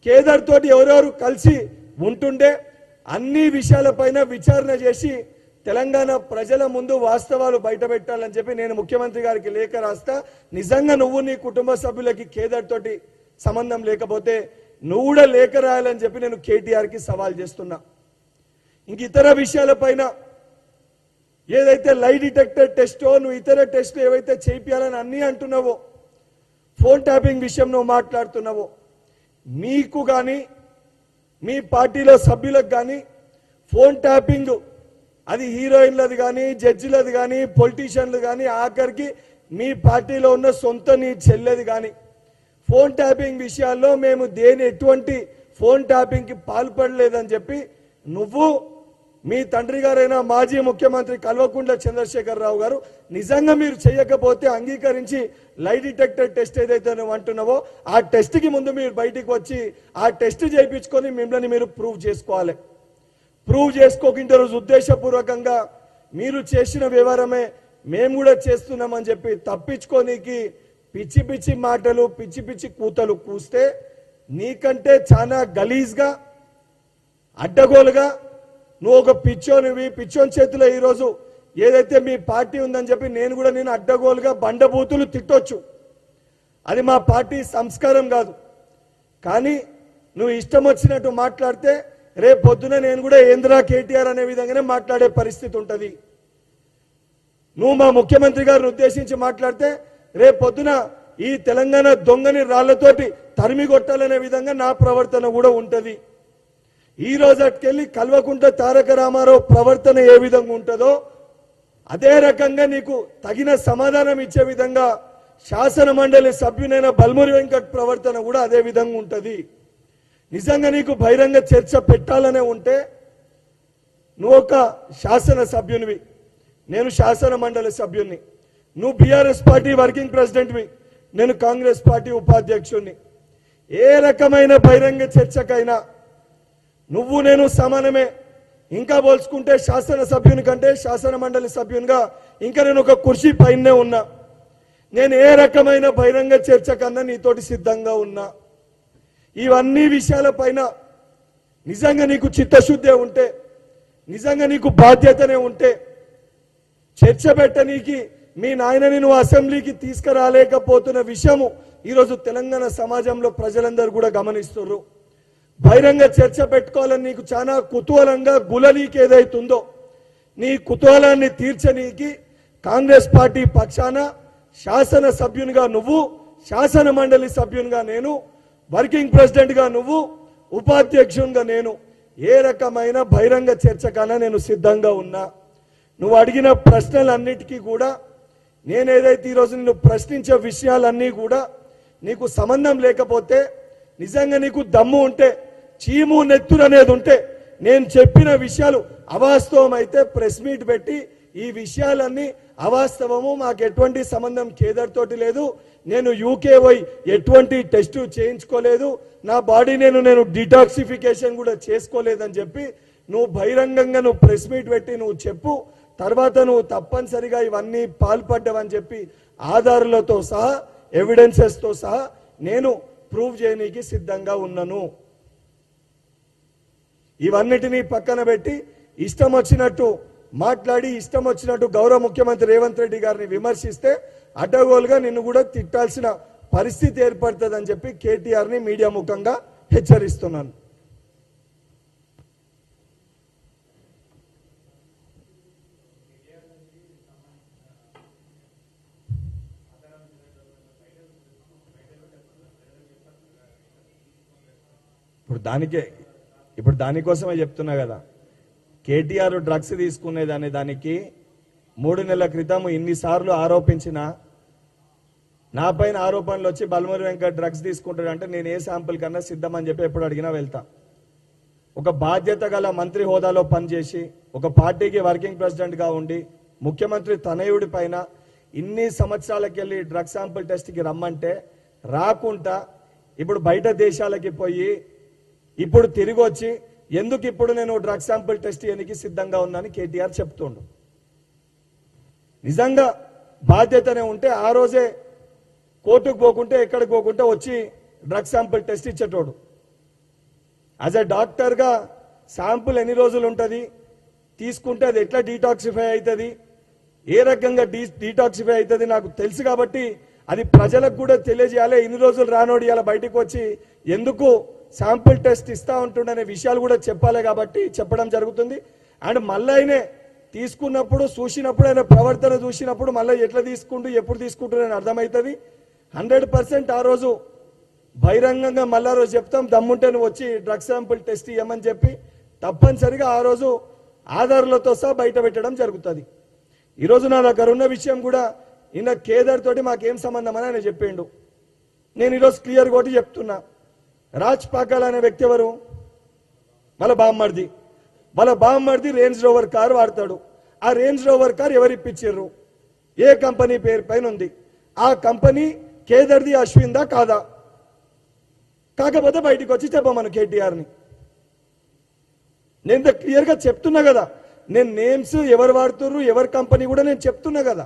కేదార్ తోటి ఎవరెవరు కలిసి ఉంటుండే అన్ని విషయాలపైన విచారణ చేసి తెలంగాణ ప్రజల ముందు వాస్తవాలు బయటపెట్టాలని చెప్పి నేను ముఖ్యమంత్రి గారికి లేఖ రాస్తా. నిజంగా నువ్వు నీ కుటుంబ సభ్యులకి కేదార్ తోటి సంబంధం లేకపోతే నువ్వు కూడా లేఖ రాయాలని చెప్పి నేను కేటీఆర్కి సవాల్ చేస్తున్నా. ఇంక ఇతర విషయాలపైన ఏదైతే లై డిటెక్టర్ టెస్టో నువ్వు ఇతర టెస్టులు ఏవైతే చేయించాలని అన్నీ అంటున్నావో, ఫోన్ ట్యాపింగ్ విషయం నువ్వు మాట్లాడుతున్నావో, మీకు కానీ మీ పార్టీలో సభ్యులకు కానీ ఫోన్ ట్యాపింగ్ అది హీరోయిన్లది కానీ జడ్జిలది కానీ పొలిటీషియన్లు కానీ ఆఖరికి మీ పార్టీలో ఉన్న సొంత నీ చెల్లెది కానీ ఫోన్ ట్యాపింగ్ విషయాల్లో మేము ఎటువంటి ఫోన్ ట్యాపింగ్కి పాల్పడలేదని చెప్పి నువ్వు మీ తండ్రి గారైన మాజీ ముఖ్యమంత్రి కల్వకుంట్ల చంద్రశేఖరరావు గారు నిజంగా మీరు చేయకపోతే అంగీకరించి లై డిటెక్టర్ టెస్ట్ ఏదైతే నువ్వు అంటున్నావో ఆ టెస్ట్కి ముందు మీరు బయటికి వచ్చి ఆ టెస్ట్ చేయించుకొని మిమ్మల్ని మీరు ప్రూవ్ చేసుకోవాలి. ప్రూవ్ చేసుకోకుండా రోజు ఉద్దేశపూర్వకంగా మీరు చేసిన వ్యవహారమే మేము కూడా చేస్తున్నామని చెప్పి తప్పించుకోనికి పిచ్చి పిచ్చి మాటలు పిచ్చి పిచ్చి కూతలు కూస్తే నీకంటే చాలా గలీజ్గా అడ్డగోలుగా నువ్వు ఒక పిచ్చోని చేతిలో ఈరోజు ఏదైతే మీ పార్టీ ఉందని చెప్పి నేను అడ్డగోలుగా బండబూతులు తిట్టొచ్చు. అది మా పార్టీ సంస్కారం కాదు. కానీ నువ్వు ఇష్టం వచ్చినట్టు మాట్లాడితే రేపు పొద్దున నేను కూడా ఏంద్రా కేటీఆర్ అనే విధంగానే మాట్లాడే పరిస్థితి ఉంటుంది. నువ్వు మా ముఖ్యమంత్రి గారిని ఉద్దేశించి మాట్లాడితే రేపు పొద్దున ఈ తెలంగాణ దొంగని రాళ్లతోటి తరిమి కొట్టాలనే విధంగా నా ప్రవర్తన కూడా ఉంటుంది. ఈ రోజు అటుకెళ్ళి కల్వకుంట్ల తారక రామారావు ప్రవర్తన ఏ విధంగా ఉంటుందో అదే రకంగా నీకు తగిన సమాధానం ఇచ్చే విధంగా శాసన మండలి సభ్యునైన బల్మురి వెంకట్ ప్రవర్తన కూడా అదే విధంగా ఉంటుంది. నిజంగా నీకు బహిరంగ చర్చ పెట్టాలనే ఉంటే నువ్వు ఒక శాసన సభ్యునివి, నేను శాసన మండలి సభ్యుని, నువ్వు బీఆర్ఎస్ పార్టీ వర్కింగ్ ప్రెసిడెంట్వి, నేను కాంగ్రెస్ పార్టీ ఉపాధ్యక్షుడిని. ఏ రకమైన బహిరంగ చర్చకైనా నువ్వు నేను సమానమే. ఇంకా పోల్చుకుంటే శాసన సభ్యుని కంటే శాసన మండలి సభ్యునిగా ఇంకా నేను ఒక కుర్చీ పైనే ఉన్నా. నేను ఏ రకమైన బహిరంగ చర్చ కన్నా నీతోటి సిద్ధంగా ఉన్నా. ఇవన్నీ విషయాలపైన నిజంగా నీకు చిత్తశుద్ధి ఉంటే, నిజంగా నీకు బాధ్యతనే ఉంటే చర్చ పెట్టనీకి మీ నాయనని నువ్వు అసెంబ్లీకి తీసుకురాలేకపోతున్న విషయము ఈరోజు తెలంగాణ సమాజంలో ప్రజలందరూ కూడా గమనిస్తున్నారు. బహిరంగ చర్చ పెట్టుకోవాలని నీకు చాలా కుతూహలంగా గులనీకి ఏదైతుందో నీ కుతూహలాన్ని తీర్చనీకి కాంగ్రెస్ పార్టీ పక్షాన శాసన సభ్యునిగా నువ్వు, శాసన మండలి సభ్యునిగా నేను, వర్కింగ్ ప్రెసిడెంట్గా నువ్వు, ఉపాధ్యక్షునిగా నేను ఏ రకమైన బహిరంగ చర్చ కన్నా నేను సిద్ధంగా ఉన్నా. నువ్వు అడిగిన ప్రశ్నలన్నిటికీ కూడా నేను ఏదైతే ఈరోజు నిన్ను ప్రశ్నించే విషయాలన్నీ కూడా నీకు సంబంధం లేకపోతే, నిజంగా నీకు దమ్ము ఉంటే, చీము నెత్తురు అనేది ఉంటే, నేను చెప్పిన విషయాలు అవాస్తవం అయితే ప్రెస్ మీట్ పెట్టి ఈ విషయాలన్నీ అవాస్తవము, మాకు ఎటువంటి సంబంధం కేదార్ తోటి లేదు, నేను యూకే పోయి ఎటువంటి టెస్టు చేయించుకోలేదు, నా బాడీ నేను డిటాక్సిఫికేషన్ కూడా చేసుకోలేదని చెప్పి నువ్వు బహిరంగంగా నువ్వు ప్రెస్ మీట్ పెట్టి నువ్వు చెప్పు. తర్వాత నువ్వు తప్పనిసరిగా ఇవన్నీ పాల్పడ్డావని చెప్పి ఆధారాలతో సహా ఎవిడెన్సెస్తో సహా నేను ప్రూవ్ చేయడానికి సిద్ధంగా ఉన్నాను. ఇవన్నిటినీ పక్కన పెట్టి ఇష్టం వచ్చినట్టు మాట్లాడి ఇష్టం వచ్చినట్టు గౌరవ ముఖ్యమంత్రి రేవంత్ రెడ్డి గారిని విమర్శిస్తే అడ్డగోలుగా నిన్ను కూడా తిట్టాల్సిన పరిస్థితి ఏర్పడుతుందని చెప్పి కేటీఆర్ని మీడియా ముఖంగా హెచ్చరిస్తున్నాను. ఇప్పుడు దానికోసమే చెప్తున్నా కదా, కేటీఆర్ డ్రగ్స్ తీసుకునేదనే దానికి 3 నెలల క్రితం ఇన్నిసార్లు ఆరోపించిన నా పైన ఆరోపణలు వచ్చి బల్మురి వెంకట్ డ్రగ్స్ తీసుకుంటాడంటే నేను ఏ శాంపుల్ కన్నా సిద్ధమని చెప్పి ఎప్పుడు అడిగినా వెళ్తా. ఒక బాధ్యత గల మంత్రి హోదాలో పనిచేసి ఒక పార్టీకి వర్కింగ్ ప్రెసిడెంట్గా ఉండి ముఖ్యమంత్రి తనయుడి పైన ఇన్ని సంవత్సరాలకి వెళ్ళి డ్రగ్ శాంపుల్ టెస్ట్కి రమ్మంటే రాకుండా ఇప్పుడు బయట దేశాలకి పోయి ఇప్పుడు తిరిగి వచ్చి ఎందుకు ఇప్పుడు నేను డ్రగ్ శాంపుల్ టెస్ట్ చేయడానికి సిద్ధంగా ఉన్నానని కేటీఆర్ చెప్తుండు. నిజంగా బాధ్యతనే ఉంటే ఆ రోజే కోర్టుకు పోకుంటే ఎక్కడికి పోకుంటే వచ్చి డ్రగ్ శాంపుల్ టెస్ట్ ఇచ్చేటోడు. యాజ్ అ డాక్టర్గా శాంపుల్ ఎన్ని రోజులు ఉంటుంది, తీసుకుంటే అది ఎట్లా డీటాక్సిఫై అవుతుంది, ఏ రకంగా డీటాక్సిఫై అవుతుంది నాకు తెలుసు కాబట్టి అది ప్రజలకు కూడా తెలియజేయాలి. ఇన్ని రోజులు రానోడి ఇలా బయటకు వచ్చి ఎందుకు శాంపుల్ టెస్ట్ ఇస్తా ఉంటుండనే విషయాలు కూడా చెప్పాలి కాబట్టి చెప్పడం జరుగుతుంది. అండ్ మళ్ళీ ఆయనే తీసుకున్నప్పుడు చూసినప్పుడు ఆయన ప్రవర్తన చూసినప్పుడు మళ్ళీ ఎట్లా తీసుకుంటూ ఎప్పుడు తీసుకుంటున్నారని అర్థమవుతుంది. 100% ఆ రోజు బహిరంగంగా మళ్ళా రోజు చెప్తాం, దమ్ముంటే నువ్వు వచ్చి డ్రగ్ శాంపుల్ టెస్ట్ ఇవ్వమని చెప్పి తప్పనిసరిగా ఆ రోజు ఆధారాలతో సహా బయట పెట్టడం జరుగుతుంది. ఈరోజు నా దగ్గర ఉన్న విషయం కూడా నిన్న కేదార్ తోటి మాకేం సంబంధం అని ఆయన చెప్పిండు. నేను ఈరోజు క్లియర్ కొట్టి చెప్తున్నా, రాజ్ పాకాల్ అనే వ్యక్తి ఎవరు, వాళ్ళ బామ్మర్ది రేంజ్ రోవర్ కార్ వాడతాడు. ఆ రేంజ్ రోవర్ కార్ ఎవరు ఇప్పించారు, ఏ కంపెనీ పేరు పైన ఉంది, ఆ కంపెనీ కేదర్ది అశ్విన్దా కాదా, కాకపోతే బయటికి వచ్చి చెప్పమను కేటీఆర్ని. నేను క్లియర్గా చెప్తున్నా కదా, నేను నేమ్స్ ఎవరు వాడుతుర్రు ఎవరి కంపెనీ కూడా నేను చెప్తున్నా కదా.